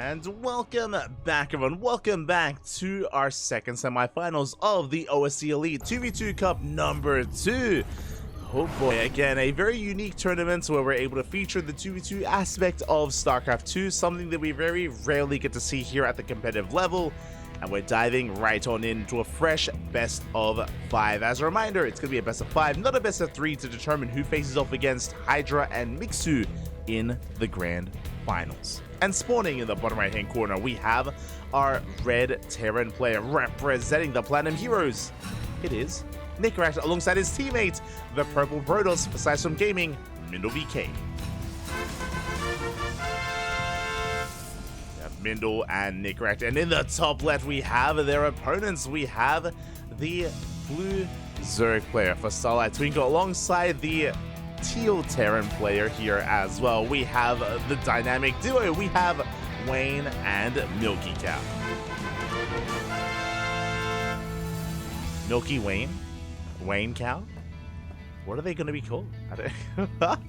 And welcome back, everyone. Welcome back to our second semifinals of the OSC Elite 2v2 Cup number 2. Oh boy, again, a very unique tournament where we're able to feature the 2v2 aspect of StarCraft 2, something that we very rarely get to see here at the competitive level. And we're diving right on into a fresh best of 5. As a reminder, it's going to be a best of 5, not a best of 3, to determine who faces off against Hydra and Mixu in the grand finals. And spawning in the bottom right hand corner, we have our red Terran player representing the Platinum Heroes. It is Nicoract alongside his teammate, the purple Protoss for System Gaming, MindelVK. Mindel and Nicoract, and in the top left we have their opponents. We have the blue Zerg player for Starlight Twinkle alongside the teal Terran player here as well. We have the dynamic duo. We have Wayne and MilkiCow. Milky Wayne? Wayne Cow? What are they going to be called? I don't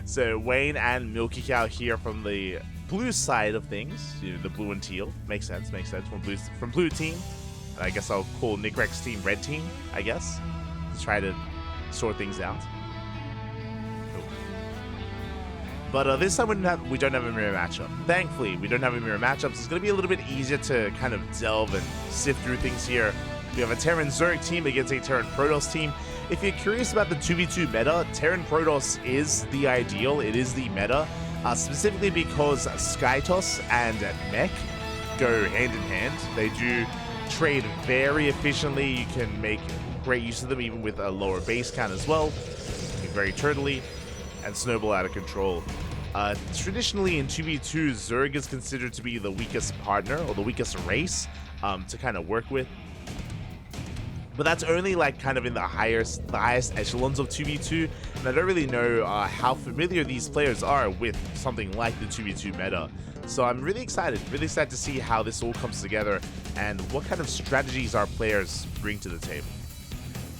So Wayne and MilkiCow here from the blue side of things, you know, the blue and teal. Makes sense from blue team. And I guess I'll call Nicoract's team red team, I guess, to try to sort things out. But this time we don't have a mirror matchup. Thankfully, we don't have a mirror matchup, so it's going to be a little bit easier to kind of delve and sift through things here. We have a Terran Zerg team against a Terran Protoss team. If you're curious about the 2v2 meta, Terran Protoss is the ideal. It is the meta, specifically because Skytoss and Mech go hand in hand. They do trade very efficiently. You can make great use of them even with a lower base count as well. Very turtly and snowball out of control. Traditionally in 2v2, Zerg is considered to be the weakest partner or the weakest race to kind of work with. But that's only like kind of in the highest echelons of 2v2, and I don't really know how familiar these players are with something like the 2v2 meta. So I'm really excited to see how this all comes together and what kind of strategies our players bring to the table.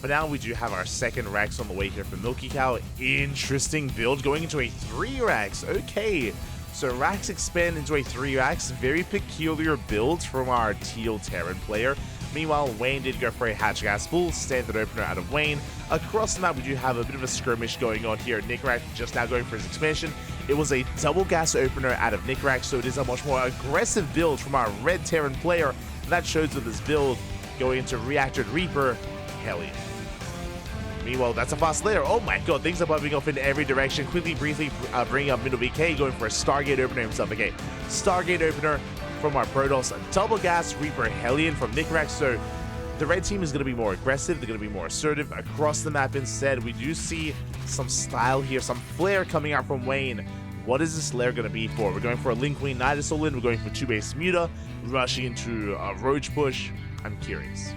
But now we do have our second Rax on the way here for MilkiCow. Interesting build going into a 3 Rax. Okay, so Rax expand into a 3 Rax. Very peculiar build from our teal Terran player. Meanwhile, Wayne did go for a hatch gas full standard opener out of Wayne. Across the map, we do have a bit of a skirmish going on here. Nicoract just now going for his expansion. It was a double gas opener out of Nicoract, so it is a much more aggressive build from our red Terran player. And that shows with this build going into Reactor Reaper Hellion. Meanwhile, that's a fast layer. Oh my god, things are popping off in every direction. Quickly, briefly bringing up MindelVK, going for a Stargate opener himself. Okay, Stargate opener from our Protoss, a double gas Reaper Hellion from Nicoract. So the red team is going to be more aggressive. They're going to be more assertive across the map. Instead, we do see some style here, some flair coming out from Wayne. What is this lair going to be for? We're going for a Link Queen Nidus all in. We're going for 2 base Muta, rushing into a Roach Push. I'm curious.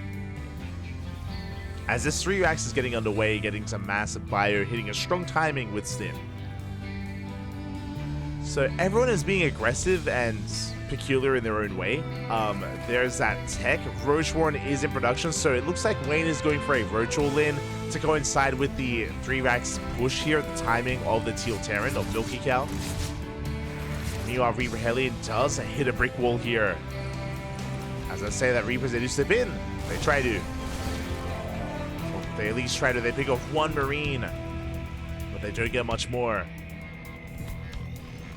As this 3 Rax is getting underway, getting some massive bio, hitting a strong timing with Stim. So everyone is being aggressive and peculiar in their own way. There's that tech. Roach Warren is in production, so it looks like Wayne is going for a Roach all-in to coincide with the 3 Rax push here, the timing of the teal Terran of MilkiCow. Meanwhile, Reaper Hellion does hit a brick wall here. As I say, that Reapers, they do slip in. They try to. They at least try to. They pick off 1 Marine, but they don't get much more.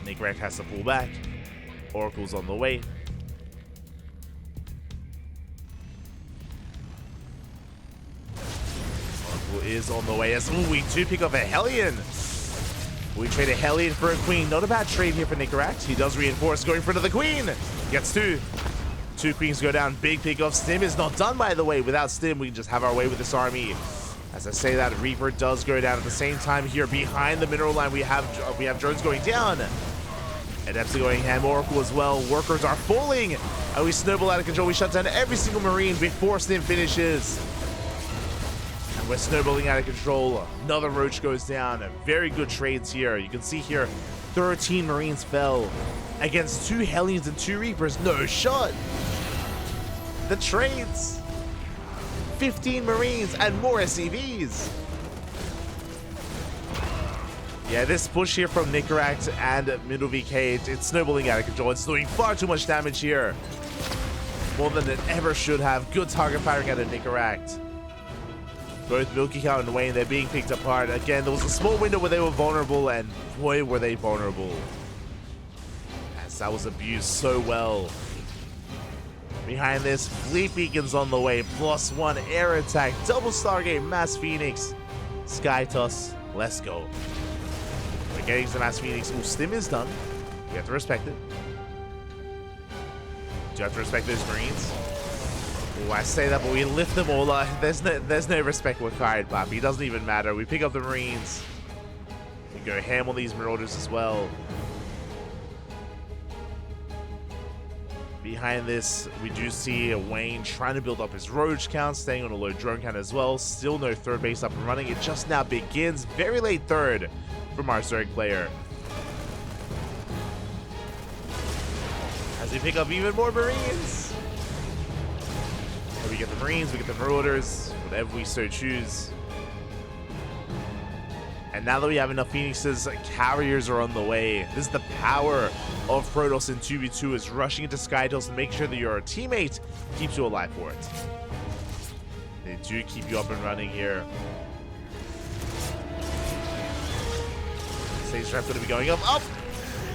Nicoract has to pull back. Oracle's on the way. Oracle is on the way as well. We do pick off a Hellion. We trade a Hellion for a Queen. Not a bad trade here for Nicoract. He does reinforce, going for another Queen. Gets 2. 2 Queens go down. Big pick off. Stim is not done, by the way. Without Stim, we can just have our way with this army. As I say that, Reaper does go down at the same time here. Behind the mineral line, we have drones going down. Adepts are going ham. Oracle as well. Workers are falling. And we snowball out of control. We shut down every single Marine before Stim finishes. And we're snowballing out of control. Another Roach goes down. Very good trades here. You can see here, 13 Marines fell against 2 Hellions and 2 Reapers. No shot. The trades. 15 Marines and more SCVs. Yeah, this push here from Nicoract and MindelVK, it's snowballing out of control. It's doing far too much damage here. More than it ever should have. Good target firing out of Nicoract. Both MilkiCow and Wayne, they're being picked apart. Again, there was a small window where they were vulnerable, and boy, were they vulnerable. As that was abused so well. Behind this, Fleet Beacon's on the way. +1 air attack, double Stargate, Mass Phoenix, Sky Toss. Let's go. We're getting to Mass Phoenix. Ooh, Stim is done. We have to respect it. Do you have to respect those Marines? Oh, I say that, but we lift them all up. There's no respect required, Papi. It doesn't even matter. We pick up the Marines. We go ham on these Marauders as well. Behind this, we do see Wayne trying to build up his Roach count, staying on a low drone count as well. Still no third base up and running. It just now begins. Very late third from our Zerg player. As we pick up even more Marines. We get the Marines, we get the Marauders, whatever we so choose. And now that we have enough Phoenixes, carriers are on the way. This is the power of Protoss in 2v2, is rushing into Skytoss and make sure that your teammate keeps you alive for it. They do keep you up and running here. Stage trap going to be going up.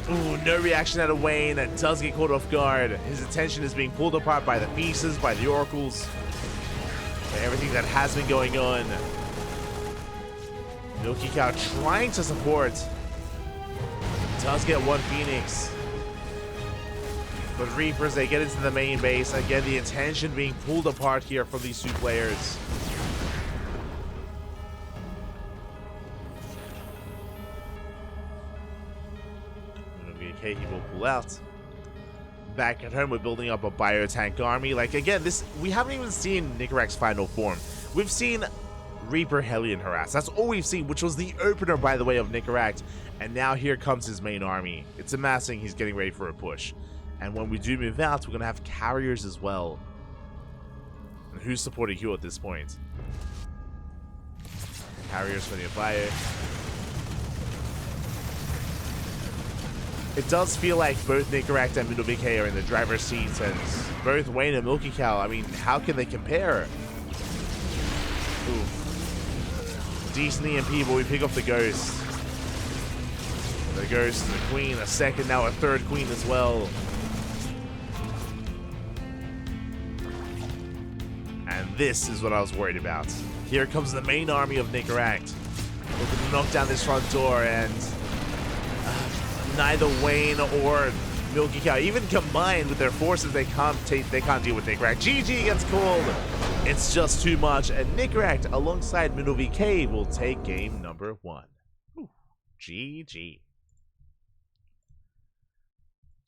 Ooh, no reaction out of Wayne. It does get caught off guard. His attention is being pulled apart by the Phoenixes, by the Oracles, by everything that has been going on. MilkiCow trying to support. Does get one Phoenix. But Reapers, they get into the main base. Again, the attention being pulled apart here from these two players. MilkiCow, he will pull out. Back at home, we're building up a biotank army. Like, again, we haven't even seen Nicoract's final form. We've seen Reaper Hellion harass. That's all we've seen, which was the opener, by the way, of Nicoract. And now here comes his main army. It's amassing. He's getting ready for a push. And when we do move out, we're going to have carriers as well. And who's supporting who at this point? Carriers for the bio. It does feel like both Nicoract and MindelVK are in the driver's seat, and both Wayne and MilkiCow, I mean, how can they compare? Ooh. Decent EMP, but we pick up the Ghost. The Ghost, the Queen, a second, now a third Queen as well. And this is what I was worried about. Here comes the main army of Nicoract. Looking to knock down this front door, and neither Wayne or MilkiCow, even combined with their forces, they can't deal with Nicoract. GG gets called. It's just too much, and Nicoract alongside MindelVK will take game number 1. Ooh, GG.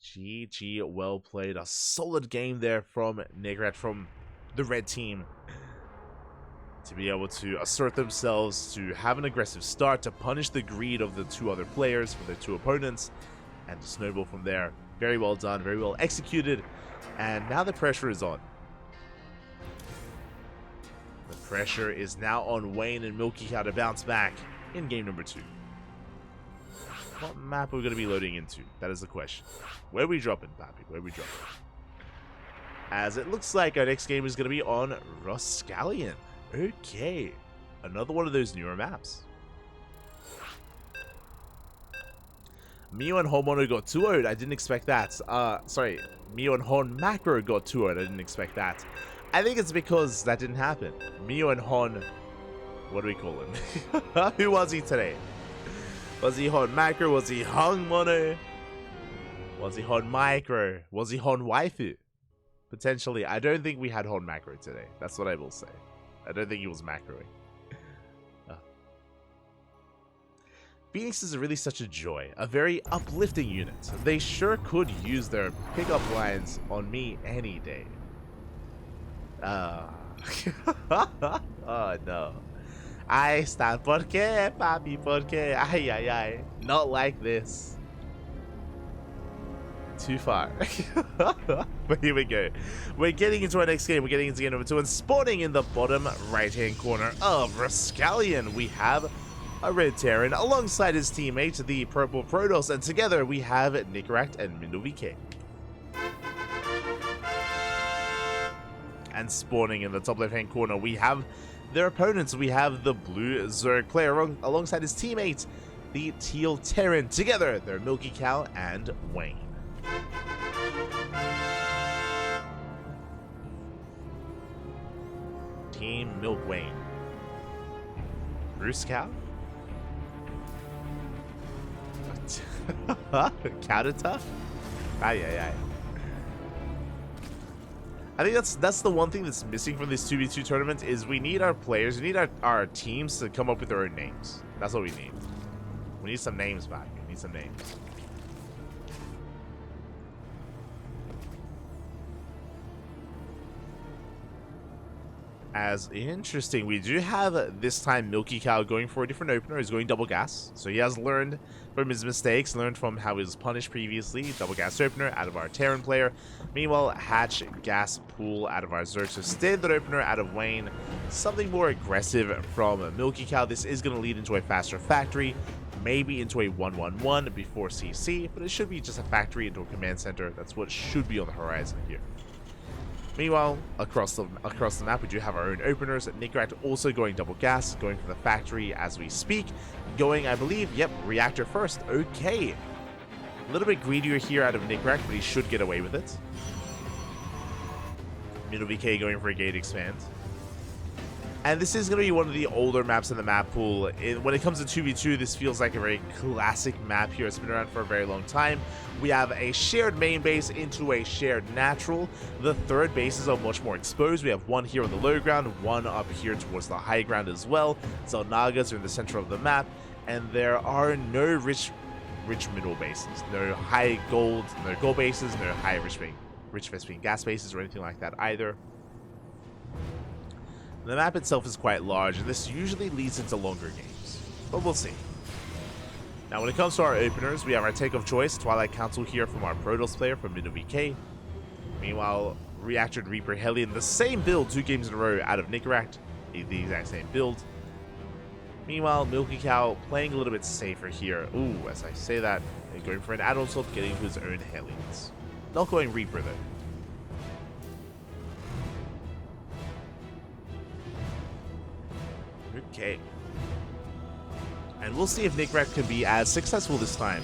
GG, well played. A solid game there from Nicoract, from the red team, to be able to assert themselves, to have an aggressive start, to punish the greed of the two other players for their two opponents, and to snowball from there. Very well done, very well executed, and now the pressure is on. The pressure is now on Wayne and MilkiCow to bounce back in game number 2. What map are we going to be loading into? That is the question. Where are we dropping, Papi? Where are we dropping? As it looks like our next game is going to be on Roskalion. Okay. Another one of those newer maps. Mio and Hon Mono got 2-0'd. I didn't expect that. Sorry. Mio and Hon Macro got 2-0'd. I didn't expect that. I think it's because that didn't happen. Mio and Hon... What do we call him? Who was he today? Was he Hon Macro? Was he Hon Mono? Was he Hon Micro? Was he Hon Waifu? Potentially. I don't think we had Hon Macro today. That's what I will say. I don't think he was macroing. Phoenixes are really such a joy. A very uplifting unit. They sure could use their pickup lines on me any day. Oh no. Ahí está. ¿Por qué, papi? ¿Por qué? Ay, ay, ay. Not like this. Too far. But here we go. We're getting into our next game. We're getting into game number 2. And spawning in the bottom right-hand corner of Roskalion, we have a red Terran, alongside his teammate, the purple Protoss, and together we have Nicoract and MindelVK. And spawning in the top left-hand corner, we have their opponents. We have the blue Zerg player alongside his teammate, the teal Terran. Together, they're MilkiCow and Wayne. Team Milk Wayne. Bruce Cow? Counter tough? Aye. I think that's the one thing that's missing from this 2v2 tournament is we need our players, we need our teams to come up with their own names. That's what we need. We need some names back. We need some names. As interesting, we do have this time MilkiCow going for a different opener. He's going double gas, so he has learned from his mistakes, learned from how he was punished previously. Double gas opener out of our Terran player. Meanwhile, hatch gas pool out of our Zerg. So standard opener out of Wayne. Something more aggressive from MilkiCow. This is going to lead into a faster factory, maybe into a 1-1-1 before CC, but it should be just a factory into a command center. That's what should be on the horizon here. Meanwhile, across the map, we do have our own openers. Nicoract also going double gas, going for the factory as we speak. Going, I believe, yep, reactor first. Okay. A little bit greedier here out of Nicoract, but he should get away with it. MindelVK going for a gate expand. And this is going to be one of the older maps in the map pool. When it comes to 2v2, this feels like a very classic map here. It's been around for a very long time. We have a shared main base into a shared natural. The third bases are much more exposed. We have one here on the low ground, one up here towards the high ground as well. Zelnagas are in the center of the map, and there are no rich mineral bases. No high gold, no gold bases, no high rich Vespene gas bases or anything like that either. The map itself is quite large, and this usually leads into longer games, but we'll see. Now, when it comes to our openers, we have our take of choice, Twilight Council here from our Protoss player from MindelVK. Meanwhile, Reactor and Reaper Hellion, the same build 2 games in a row out of Nicoract, the exact same build. Meanwhile, MilkiCow playing a little bit safer here. Ooh, as I say that, going for an add-on swap, getting to his own Hellions. Not going Reaper though. Okay. And we'll see if Nicoract can be as successful this time.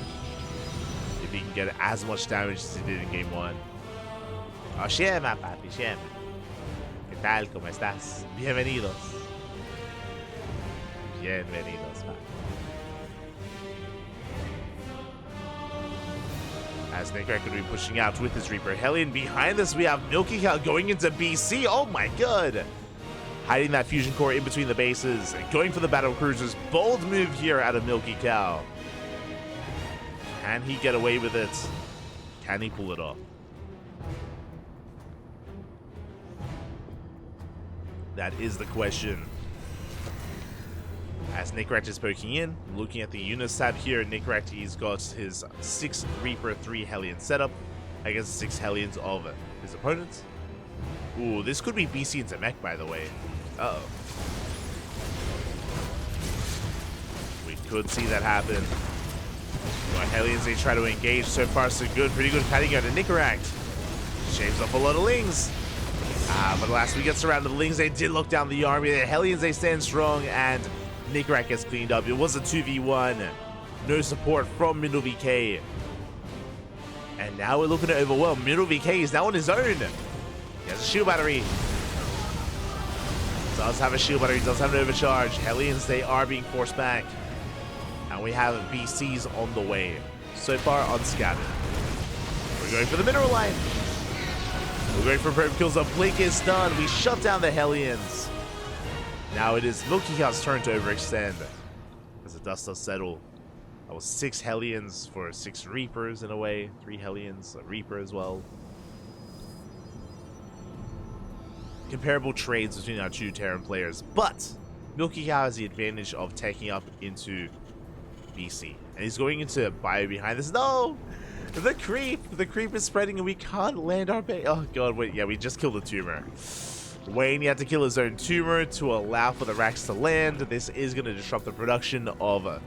If he can get as much damage as he did in game 1. Oh, Shema, papi, Shema. ¿Qué tal? ¿Cómo estás? Bienvenidos. Bienvenidos, papi. As Nicoract could be pushing out with his Reaper Hellion. Behind us, we have MilkiCow going into BC. Oh my god! Hiding that fusion core in between the bases and going for the battle cruisers. Bold move here out of MilkiCow. Can he get away with it? Can he pull it off? That is the question. As Nicoract is poking in, looking at the units tab here, Nicoract, he's got his 6 Reaper, 3 Hellion setup against the 6 Hellions of his opponents. Ooh, this could be BC into mech, by the way. Uh-oh. We could see that happen. Well, Hellions, they try to engage. So far, so good. Pretty good fighting out of Nicoract. Shaves off a lot of Lings. But last we get surrounded, the Lings, they did look down the army. The Hellions, they stand strong, and Nicoract gets cleaned up. It was a 2v1. No support from MindelVK. And now we're looking to overwhelm. MindelVK is now on his own. He has a shield battery. Does have a shield battery, does have an overcharge. Hellions, they are being forced back. And we have BCs on the way. So far, unscattered. We're going for the mineral line. We're going for probe kills. A blink is done. We shut down the Hellions. Now it is MilkiCow's turn to overextend. As the dust does settle. That was 6 Hellions for 6 Reapers in a way. 3 Hellions, a Reaper as well. Comparable trades between our 2 Terran players, but MilkiCow has the advantage of taking up into BC, and he's going into bio behind this. No, the creep is spreading, and we can't land our base. Oh god, wait, yeah, we just killed the tumor. Wayne, he had to kill his own tumor to allow for the racks to land. This is going to disrupt the production of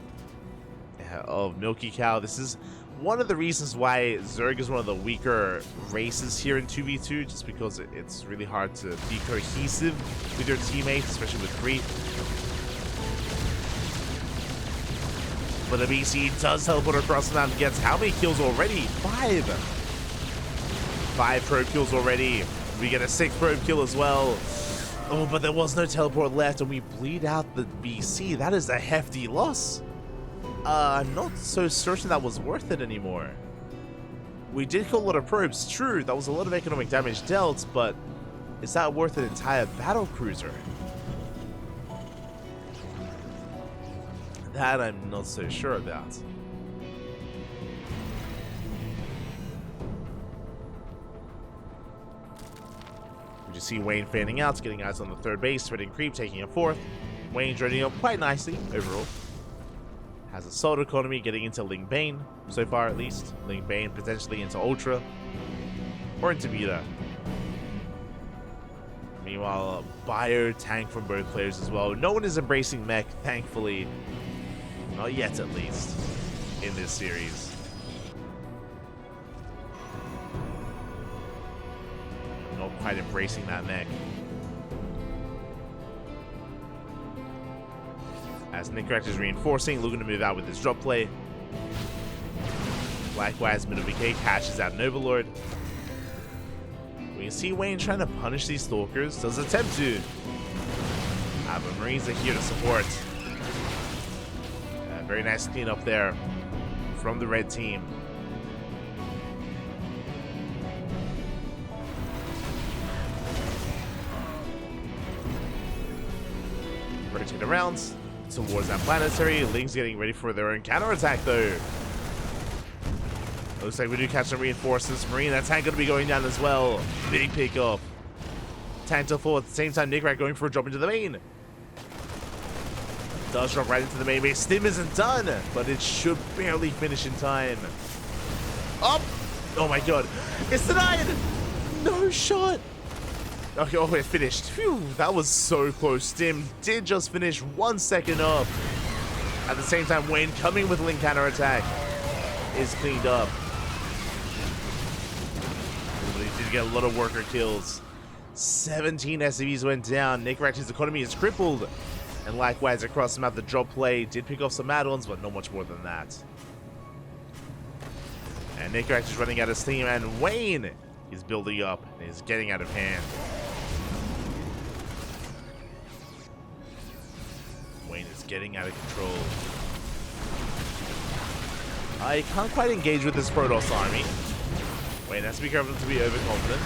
MilkiCow. This is one of the reasons why Zerg is one of the weaker races here in 2v2, just because it's really hard to be cohesive with your teammates, especially with 3. But the BC does teleport across the map and gets how many kills already? 5! 5 probe kills already. We get a 6th probe kill as well. Oh, but there was no teleport left, and we bleed out the BC. That is a hefty loss. I'm not so certain that was worth it anymore. We did kill a lot of probes, true. That was a lot of economic damage dealt, but is that worth an entire battle cruiser? That I'm not so sure about. We just see Wayne fanning out, getting eyes on the 3rd base, threading creep, taking a 4th. Wayne joining up quite nicely overall. Has a solid economy, getting into Ling Bane, so far at least. Ling Bane potentially into Ultra, or into Beta. Meanwhile, a bio tank from both players as well. No one is embracing mech, thankfully. Not yet, at least, in this series. Not quite embracing that mech. As Nicoract is reinforcing, looking to move out with his drop play. Likewise, MindelVK cashes out an Overlord. We can see Wayne trying to punish these Stalkers. Does attempt to. But Marines are here to support. Very nice cleanup there from the red team. Rotate around towards that planetary. Ling's getting ready for their own counterattack though. Looks like we do catch some reinforcements. Marine, that tank gonna be going down as well. Big pickup. Tank to 4 at the same time. Nicoract going for a drop into the main. Does drop right into the main base. Stim isn't done, but it should barely finish in time. Up! Oh my god. It's denied! No shot! Okay, oh, it finished. Phew, that was so close. Stim did just finish 1 second up. At the same time, Wayne coming with Link counterattack is cleaned up. But he did get a lot of worker kills. 17 SCVs went down. Nicoract's economy is crippled. And likewise, across the map, the drop play did pick off some add-ons, but not much more than that. And Nicoract is running out of steam, and Wayne is building up and is getting out of hand. Wayne is getting out of control. I can't quite engage with this Protoss army. Wayne has to be careful to be overconfident.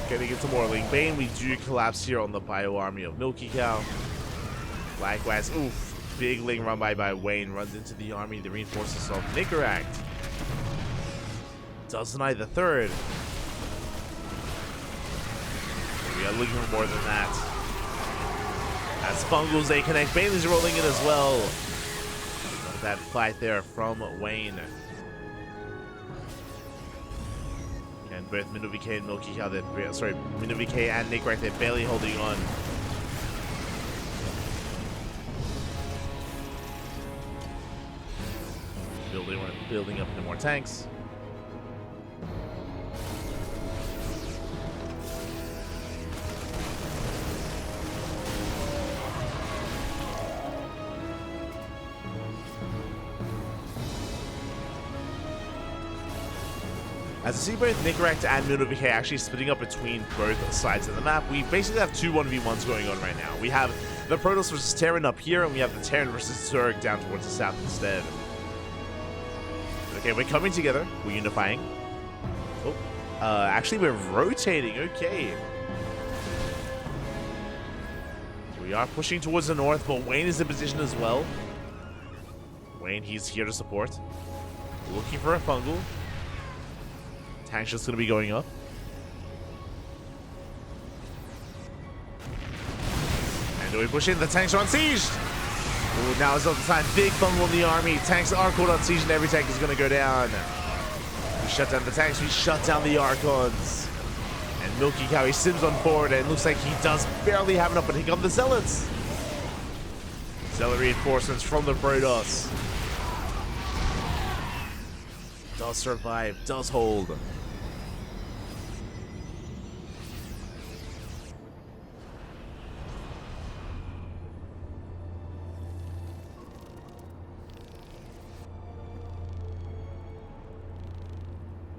Getting into more Ling Bane, we do collapse here on the bio army of MilkiCow. Likewise, oof, big Ling run by Wayne, runs into the army, the reinforcements of Nicoract. Does deny the 3rd. We are looking for more than that. As Fungals, they connect, Bailey's rolling in as well. That fight there from Wayne. And both MindelVK and MilkiCow, sorry, MindelVK and Nicoract, they're barely holding on. Building up into more tanks. As you see, both Nicoract and MilkiCow actually splitting up between both sides of the map. We basically have 2 1v1s going on right now. We have the Protoss versus Terran up here, and we have the Terran versus Zerg down towards the south instead. Okay, we're coming together. We're unifying. Oh, actually, we're rotating. Okay. We are pushing towards the north, but Wayne is in position as well. Wayne, he's here to support. Looking for a fungal. Tank's just going to be going up. And do we push in? The tanks are unsieged! Ooh, now is not the time. Big fumble in the army. Tanks are caught on siege and every tank is going to go down. We shut down the tanks. We shut down the Archons. And MilkiCow, he sims on forward and it looks like he does barely have enough, but here come the Zealots. Zealot reinforcements from the Protoss. Does survive, does hold.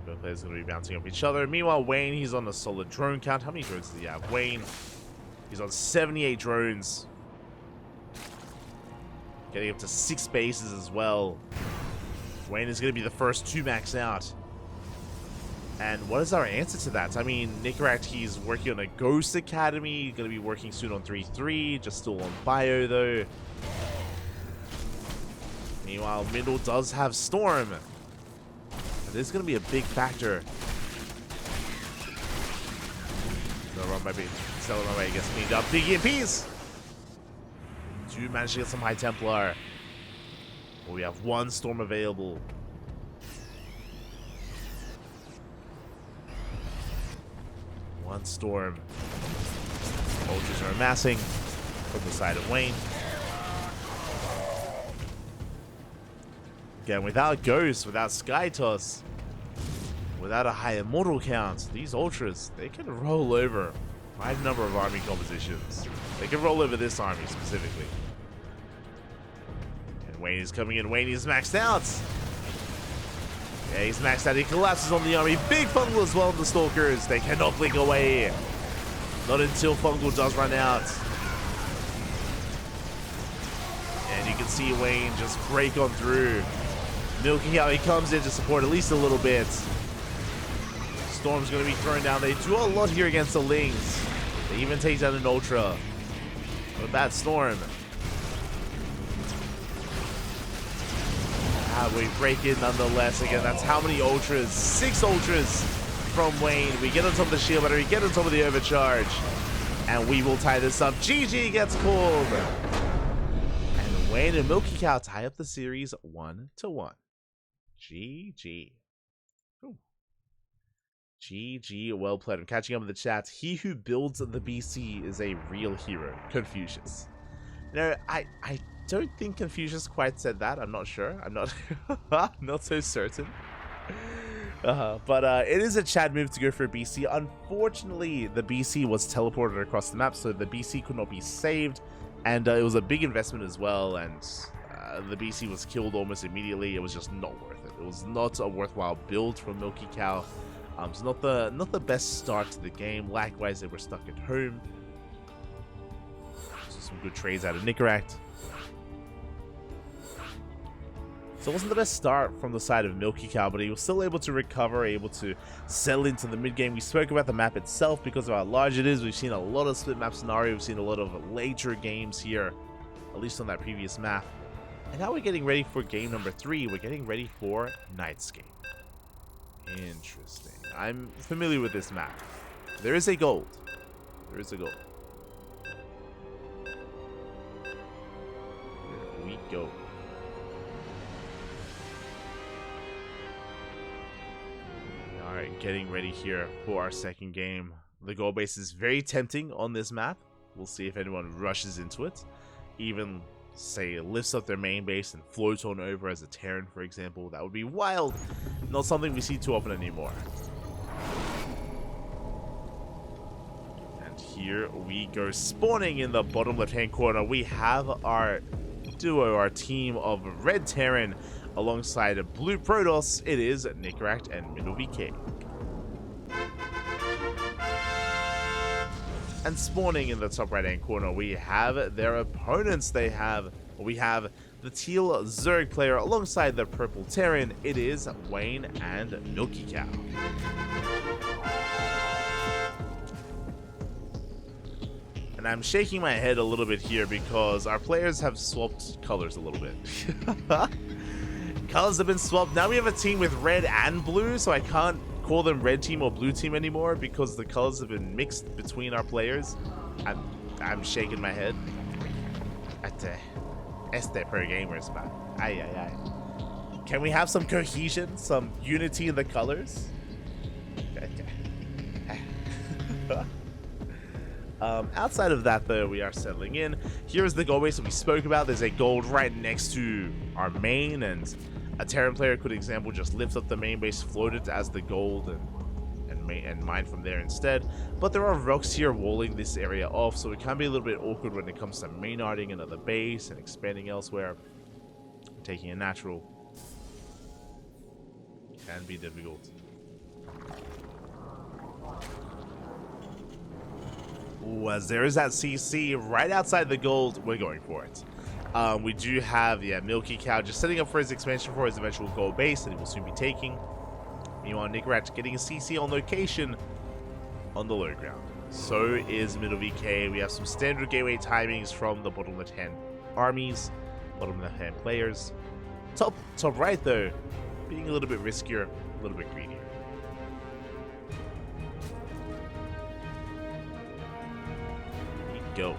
Both players are going to be bouncing off each other. Meanwhile, Wayne, he's on a solid drone count. How many drones does he have? Wayne, he's on 78 drones. Getting up to 6 bases as well. Wayne is going to be the first to max out. And what is our answer to that? I mean, Nicoract, he's working on a Ghost Academy. Going to be working soon on 3-3. Just still on Bio, though. Meanwhile, Mindel does have Storm. And this is going to be a big factor. Selling my way gets cleaned up. Big EMPs! Do manage to get some High Templar. Well, we have 1 Storm available. One Storm. Ultras are amassing from the side of Wayne. Again, without Ghost, without Skytoss, without a high Immortal count, these Ultras, they can roll over quite a number of army compositions. They can roll over this army specifically. Wayne is coming in. Wayne is maxed out. Yeah, he's maxed out. He collapses on the army. Big fungal as well on the Stalkers. They cannot blink away. Not until fungal does run out. And you can see Wayne just break on through. MilkiCow, he comes in to support at least a little bit. Storm's going to be thrown down. They do a lot here against the Lings. They even take down an Ultra. What a bad Storm. We break in nonetheless. Again, that's how many Ultras? 6 Ultras from Wayne. We get on top of the shield battery, get on top of the overcharge, and we will tie this up. GG gets called. And Wayne and MilkiCow tie up the series 1-1. GG. Ooh. GG, well played. I'm catching up in the chat. He who builds the BC is a real hero. Confucius. No, I don't think Confucius quite said that. I'm not sure. I'm not not so certain. But it is a Chad move to go for a BC. Unfortunately, the BC was teleported across the map, so the BC could not be saved. And it was a big investment as well, and the BC was killed almost immediately. It was just not worth it. It was not a worthwhile build from MilkiCow. It's not the best start to the game. Likewise, they were stuck at home. So some good trades out of Nicoract. So it wasn't the best start from the side of MilkiCow, but he was still able to recover, able to settle into the mid-game. We spoke about the map itself because of how large it is. We've seen a lot of split map scenario. We've seen a lot of later games here, at least on that previous map. And now we're getting ready for game number 3. We're getting ready for Nightscape. Interesting. I'm familiar with this map. There is a gold. There is a gold. Here we go. Alright, getting ready here for our second game. The gold base is very tempting on this map. We'll see if anyone rushes into it. Even, say, lifts up their main base and floats on over as a Terran, for example. That would be wild. Not something we see too often anymore. And here we go. Spawning in the bottom left-hand corner, we have our duo, our team of Red Terran, alongside a Blue Protoss. It is Nicoract and MindelVK. And spawning in the top right hand corner, we have their opponents. We have the teal Zerg player alongside the purple Terran. It is Wayne and MilkiCow. And I'm shaking my head a little bit here because our players have swapped colors a little bit. Colors have been swapped. Now we have a team with red and blue, so I can't call them red team or blue team anymore because the colors have been mixed between our players. I'm shaking my head. per gamers, man. Aye, aye, aye. Can we have some cohesion, some unity in the colors? Outside of that, though, we are settling in. Here's the gold base that we spoke about. There's a gold right next to our main, and a Terran player could, example, just lift up the main base, float it as the gold, and mine from there instead. But there are rocks here walling this area off, so it can be a little bit awkward when it comes to main-arding another base and expanding elsewhere. Taking a natural can be difficult. Ooh, as there is that CC right outside the gold, we're going for it. We do have, MilkiCow just setting up for his expansion for his eventual gold base that he will soon be taking. Meanwhile, Nicoract getting a CC on location on the low ground. So is MindelVK. We have some standard gateway timings from the bottom left-hand armies, bottom left-hand players. Top right, though, being a little bit riskier, a little bit greedier. Go.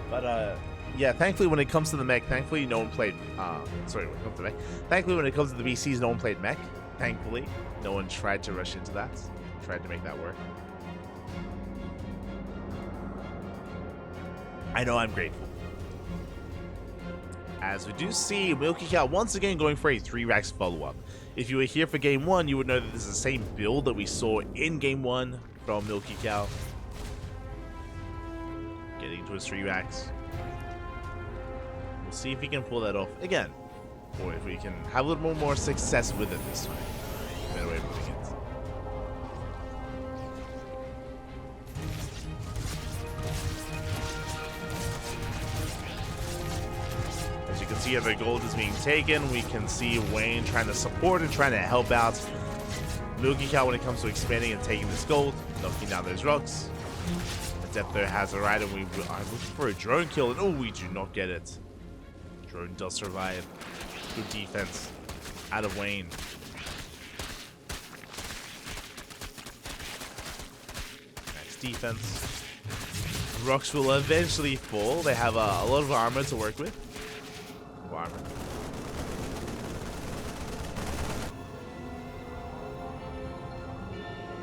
But yeah, thankfully when it comes to the mech, thankfully no one played when it comes to mech, thankfully when it comes to the VCs, no one played mech. Thankfully no one tried to rush into that, tried to make that work. I know, I'm grateful. As we do see MilkiCow once again going for a 3 racks follow-up. If you were here for game 1, you would know that this is the same build that we saw in game 1 from MilkiCow. Getting to his 3 racks. We'll see if he can pull that off again, or if we can have a little more success with it this time. Better way of putting it. As you can see, the gold is being taken. We can see Wayne trying to support and trying to help out MilkiCow when it comes to expanding and taking this gold, knocking down those rocks. Adept there has a ride, and we are looking for a drone kill, and oh, we do not get it. Drone does survive. Good defense out of Wayne. Nice defense. Rocks will eventually fall. They have a lot of armor to work with. Armor.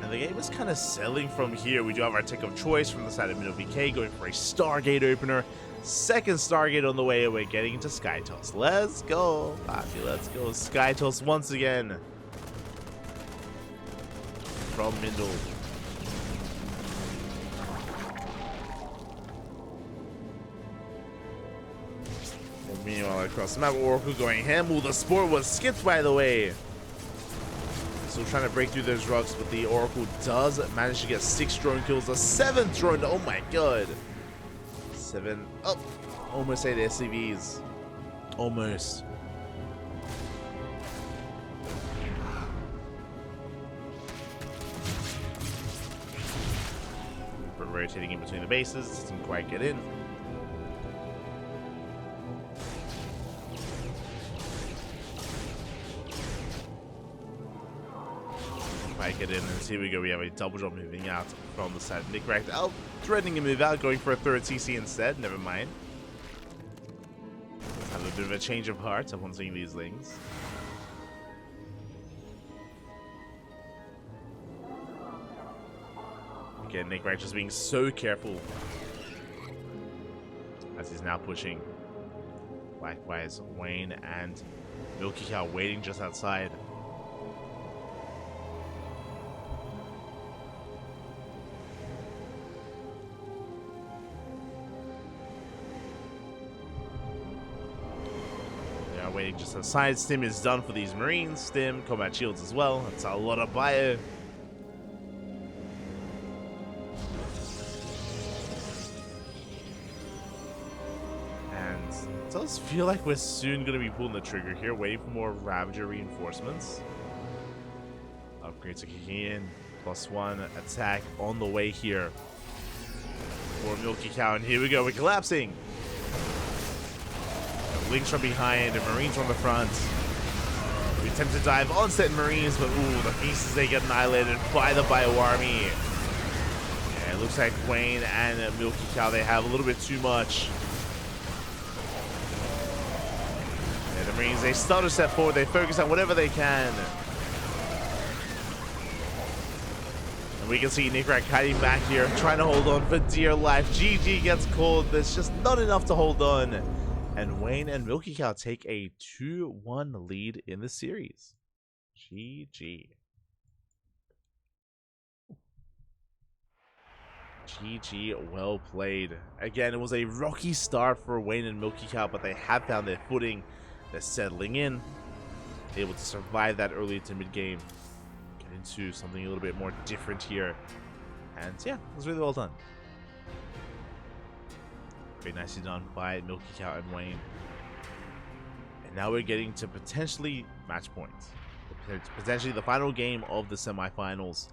And the game is kind of selling from here. We do have our tech of choice from the side of MindelVK, going for a Stargate opener. Second Stargate on the way, and we're getting into Skytoss. Let's go, Poppy, let's go. Skytoss once again from Mindel. And meanwhile, across the map, Oracle going ham. Ooh, the sport was skipped, by the way. So trying to break through those rocks, but the Oracle does manage to get 6 drone kills. The 7th drone, oh my god. 7, oh, almost 8 SCVs. Almost. We're rotating in between the bases, doesn't quite get in. Get in, and here we go. We have a double jump moving out from the side of Nicoract. Oh, threatening a move out, going for a 3rd CC instead. Never mind. Have a bit of a change of heart upon seeing these things. Again, Nicoract just being so careful as he's now pushing. Likewise, Wayne and MilkiCow waiting just outside. Waiting just outside. Stim is done for these Marines. Stim, combat shields as well. That's a lot of bio. And it does feel like we're soon going to be pulling the trigger here, waiting for more Ravager reinforcements. Upgrades are kicking in. +1 attack on the way here for MilkiCow. And here we go. We're collapsing. Lynx from behind and Marines from the front. We attempt to dive on set Marines, but ooh, the pieces they get annihilated by the Bio Army. it looks like Wayne and MilkiCow, they have a little bit too much. Yeah, the Marines, they start to step forward. They focus on whatever they can. And we can see Nicoract hiding back here, trying to hold on for dear life. GG gets called. There's just not enough to hold on. And Wayne and MilkiCow take a 2-1 lead in the series. GG. GG, well played. Again, it was a rocky start for Wayne and MilkiCow, but they have found their footing. They're settling in, able to survive that early to mid game, get into something a little bit more different here. And yeah, it was really well done. Very nicely done by MilkiCow and Wayne. And now we're getting to potentially match points. Potentially the final game of the semifinals.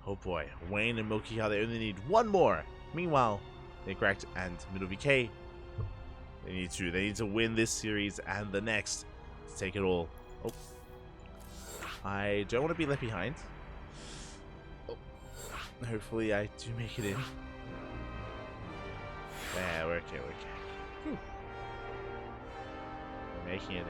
Oh boy, Wayne and MilkiCow, they only need one more. Meanwhile, Nicoract and MindelVK, they need to win this series and the next to take it all. Oh, I don't want to be left behind. Oh, hopefully I do make it in. Yeah, we're okay, we're okay. Whew. We're making it in.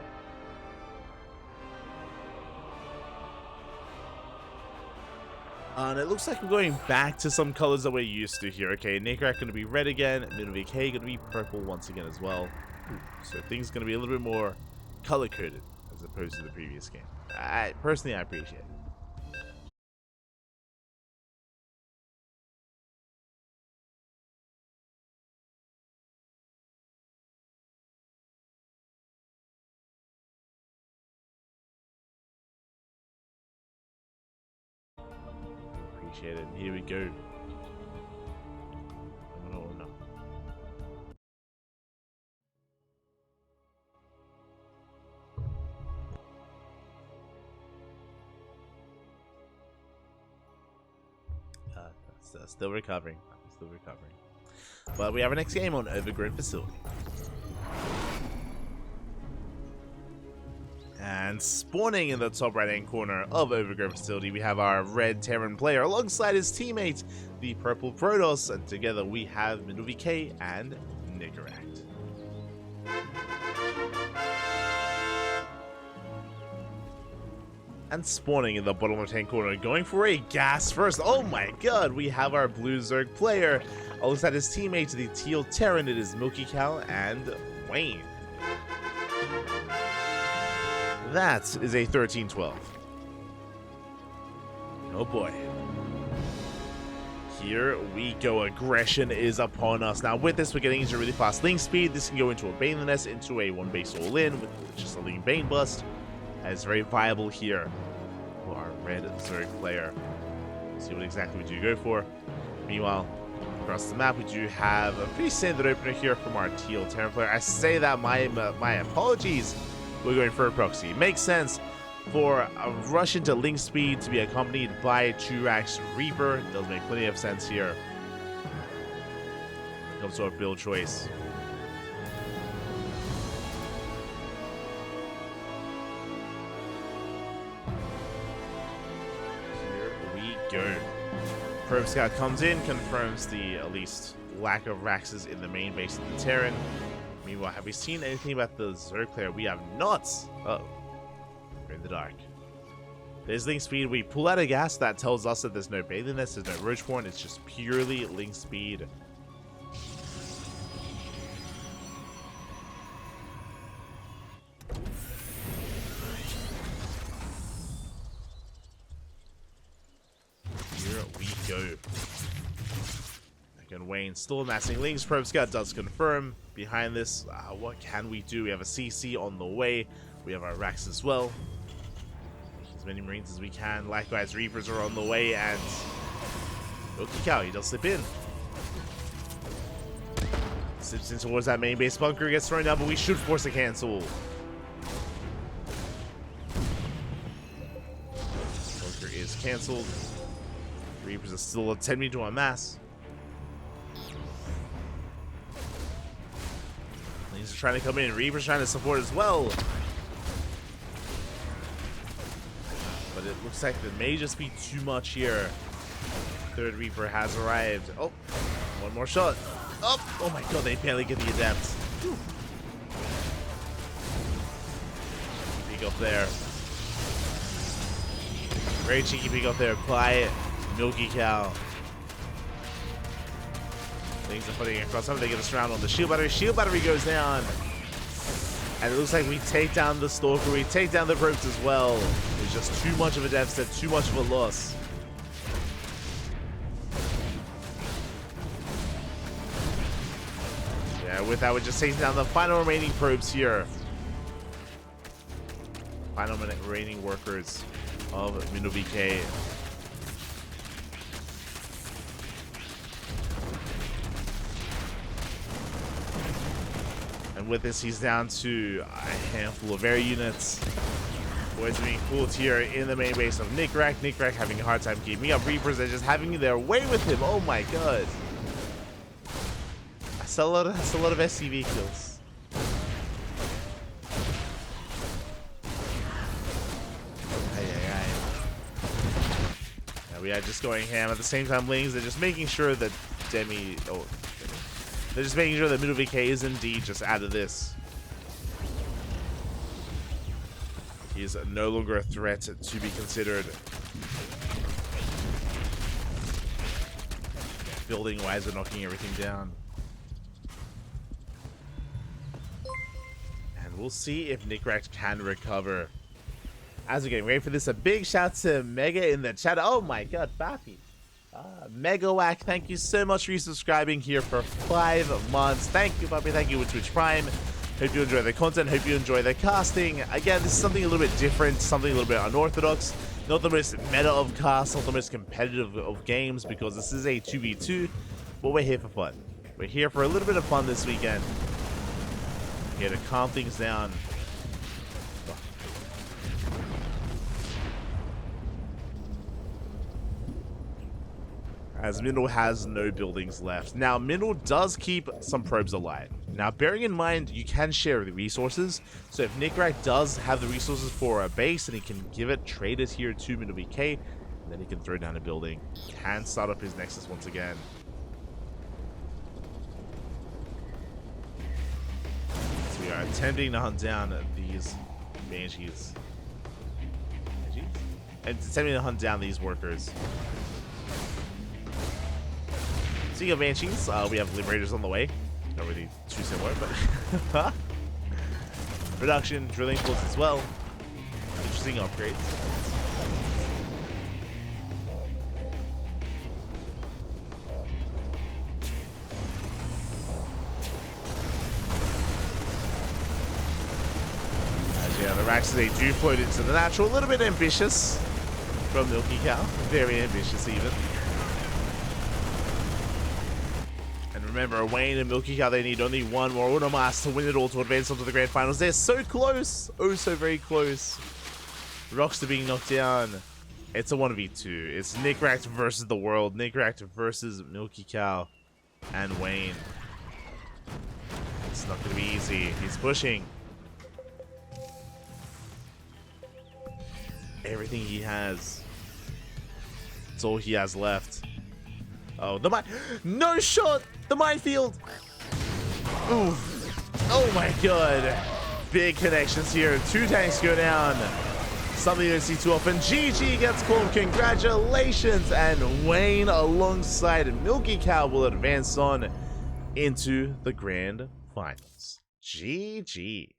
And it looks like we're going back to some colors that we're used to here. Okay, Nicoract going to be red again, MindelVK going to be purple once again as well. So things going to be a little bit more color-coded as opposed to the previous game. Personally, I appreciate it. Appreciate it. And here we go. Oh, no. Still recovering. Still recovering. But we have our next game on Overgrown Facility. And spawning in the top right-hand corner of Overgrown Facility, we have our red Terran player alongside his teammate, the purple Protoss, and together we have MindelVK and Nicoract. And spawning in the bottom left-hand corner, going for a gas first. Oh my god, we have our blue Zerg player alongside his teammate, the teal Terran. It is MilkiCow and Wayne. That is a 13-12. Oh boy. Here we go. Aggression is upon us. Now with this, we're getting into really fast link speed. This can go into a Bane in the Nest, into a one base all-in with just a lean Bane bust. That is very viable here for our red Zerg player. See what exactly we do go for. Meanwhile, across the map, we do have a pretty standard opener here from our teal Terran player. I say that, my apologies. We're going for a proxy. Makes sense for a rush into link speed to be accompanied by Nicoract Reaper. It does make plenty of sense here. Comes to our build choice. Here we go. Probe Scout comes in, confirms the at least lack of Raxes in the main base of the Terran. Meanwhile, have we seen anything about the Zerg player? We have not. Uh-oh. We're in the dark. There's link speed. We pull out a gas. That tells us that there's no Bane in this. There's no Roachborn. It's just purely link speed. Here we go. Again, Wayne still amassing links. Probe Scout does confirm. Behind this, what can we do? We have a CC on the way. We have our Rax as well. As many Marines as we can. Likewise, Reapers are on the way, and MilkiCow, he does slip in. Slips in towards that main base bunker, gets thrown down, but we should force a cancel. Bunker is cancelled. Reapers are still attempting to amass. He's trying to come in. Reaper's trying to support as well. But it looks like there may just be too much here. third Reaper has arrived. Oh, one more shot. Oh my god, they barely get the Adept. Whew. Pick up there. Very cheeky pick up there by MilkiCow. Things are putting across something. They get a surround on the shield battery. Shield battery goes down. And it looks like we take down the Stalker. We take down the probes as well. It's just too much of a deficit, too much of a loss. Yeah, with that, we're just taking down the final remaining probes here. Final remaining workers of MindelVK. And with this, he's down to a handful of air units. Boys being pulled here in the main base of Nicoract. Nicoract having a hard time keeping up. Reapers are just having their way with him. Oh my god. That's a lot of SCV kills. We are just going ham. At the same time, Lings, they're just making sure that they're just making sure that MindelVK is indeed just out of this. He is no longer a threat to be considered. Building wise, we're knocking everything down. And we'll see if Nicoract can recover. As we're getting ready for this, a big shout to Mega in the chat. Oh my god, Bappy. Megawack, thank you so much for resubscribing here for 5 months. Thank you, Bappy. Thank you with Twitch Prime. Hope you enjoy the content. Hope you enjoy the casting. Again, this is something a little bit different, something a little bit unorthodox. Not the most meta of casts, not the most competitive of games, because this is a 2v2, but we're here for fun. We're here for a little bit of fun this weekend. Here to calm things down. As Mindel has no buildings left. Now, Mindel does keep some probes alive. Now, bearing in mind, you can share the resources. So if Nicoract does have the resources for a base, and he can give it, trade it here to MindelVK, and then he can throw down a building. Can start up his Nexus once again. So we are attempting to hunt down these Banshees. And attempting to hunt down these workers. Speaking of Banshees, we have Liberators on the way. Not really too similar, but production, drilling tools as well. Interesting upgrades. As yeah, the racks they do float into the natural. A little bit ambitious from MilkiCow. Very ambitious even. Remember, Wayne and MilkiCow, they need only one more Automass to win it all to advance onto the grand finals. They're so close. Oh, so very close. Rockstar being knocked down. It's a 1v2. It's Nicoract versus the world. Nicoract versus MilkiCow and Wayne. It's not going to be easy. He's pushing. Everything he has. It's all he has left. Oh, the mine. No shot! The minefield! Oof. Oh my god. Big connections here. 2 tanks go down. Something you don't see too often. GG gets called. Congratulations. And Wayne alongside MilkiCow will advance on into the grand finals. GG.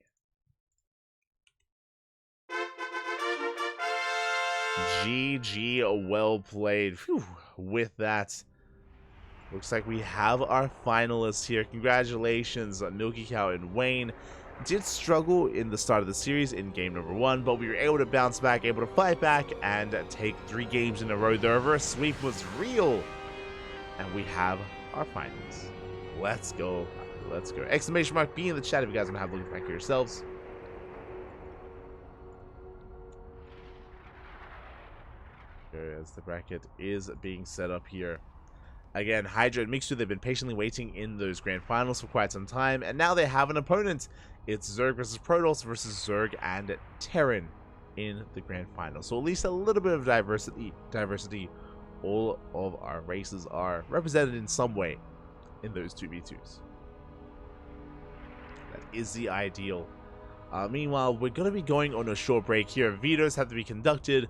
GG. Well played. Whew. With that, looks like we have our finalists here. Congratulations, MilkiCow and Wayne. Did struggle in the start of the series in game number 1, but we were able to bounce back, able to fight back, and take 3 games in a row. The reverse sweep was real, and we have our finals. Let's go. Let's go. Exclamation mark be in the chat if you guys want to have a look back at yourselves. As the bracket is being set up here. Again, Hydra and Mixu, they've been patiently waiting in those grand finals for quite some time, and now they have an opponent. It's Zerg versus Protoss versus Zerg and Terran in the grand final. So at least a little bit of diversity all of our races are represented in some way in those 2v2s. That is the ideal. Meanwhile, we're going to be going on a short break here. Vetoes have to be conducted.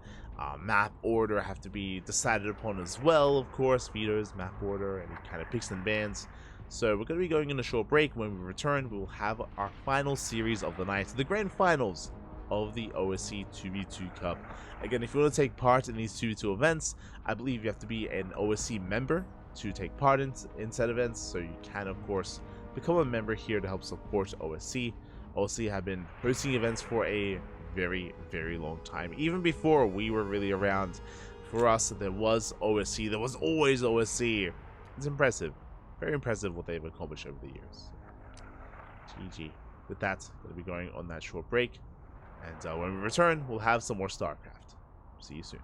Map order have to be decided upon as well, of course. Vetoes, map order, and kind of picks and bans. So we're going to be going on a short break. When we return, we will have our final series of the night, the grand finals of the OSC 2v2 Cup. Again, if you want to take part in these 2v2 events, I believe you have to be an OSC member to take part in said events. So you can, of course, become a member here to help support OSC. OSC have been hosting events for a very, very long time. Even before we were really around, for us, there was OSC. There was always OSC. It's impressive. Very impressive what they've accomplished over the years. GG. With that, going to be going on that short break. And when we return, we'll have some more StarCraft. See you soon.